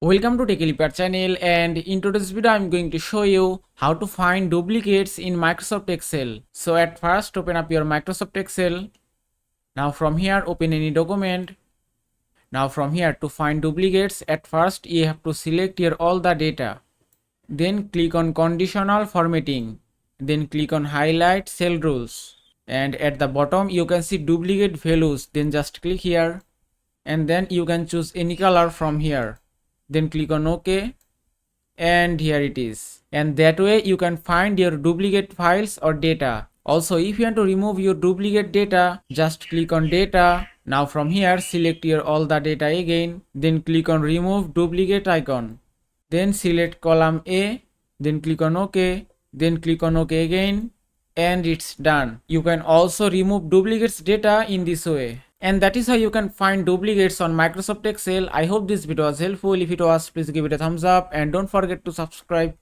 Welcome to TechElipar channel, and in today's video I'm going to show you how to find duplicates in Microsoft Excel. So at first open up your Microsoft Excel. Now from here open any document. Now from here to find duplicates, at first you have to select here all the data. Then click on conditional formatting. Then click on highlight cell rules. And at the bottom you can see duplicate values. Then just click here. And then you can choose any color from here. Then click on OK, and here it is. And that way you can find your duplicate files or data. Also, if you want to remove your duplicate data, just click on data. Now from here select your all the data again, then click on remove duplicate icon. Then select column A, then click on OK, then click on OK again, and it's done. You can also remove duplicates data in this way. And that is how you can find duplicates on Microsoft Excel. I hope this video was helpful. If it was, please give it a thumbs up and don't forget to subscribe.